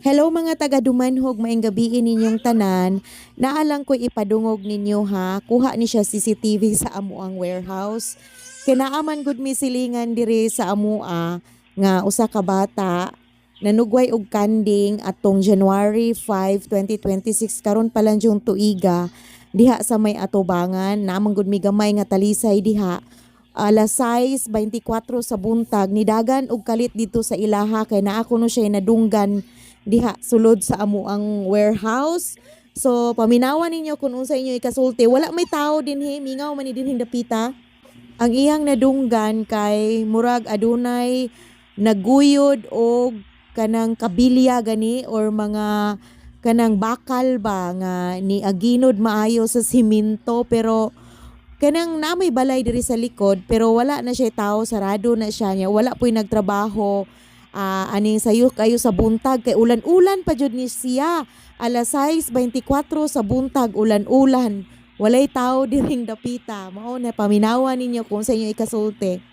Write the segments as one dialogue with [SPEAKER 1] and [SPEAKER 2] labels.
[SPEAKER 1] Hello mga taga Dumanhog, maayong gabi ninyong tanan. Naalang ko ipadungog ninyo ha. Kuha ni siya CCTV sa amuang warehouse. Kinaaman gud mi silingan diri sa amua nga usa ka bata nanugway og kanding atong January 5, 2026 karon pa lang yung tuiga diha sa may atubangan. Naamang gud mi gamay nga talisay diha. Alas 6:24 sa buntag nidagan og kalit dito sa ilaha kay naa kuno siya nadunggan diha sulod sa amo ang warehouse. So paminawan ninyo kung unsa inyo ikasulti. Wala may tao dinhi, mingaw man ni dinhi dapita. Ang iyang nadunggan kay murag adunay naguyod og kanang kabilya gani or mga kanang bakal ba nga ni aginod maayo sa simento pero kanang namay balay diri sa likod pero wala na siya tao, sarado na siya niya, wala po'y nagtrabaho. Aning sayo kayo sa buntag kay ulan-ulan pa jud ni siya. Alas 6:24 sa buntag, ulan-ulan. Walay tao diring dapita. Mao na paminawan ninyo kung sa inyo ikasulti.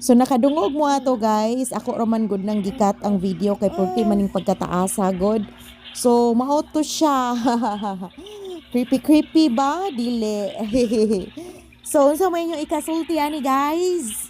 [SPEAKER 1] So nakadungog mo ato guys. Ako raman gud nang gikat ang video kay pulti maning pagkataasa god. So mao to siya. Creepy creepy ba? Dili. So unsa may inyo ikasulti ani guys?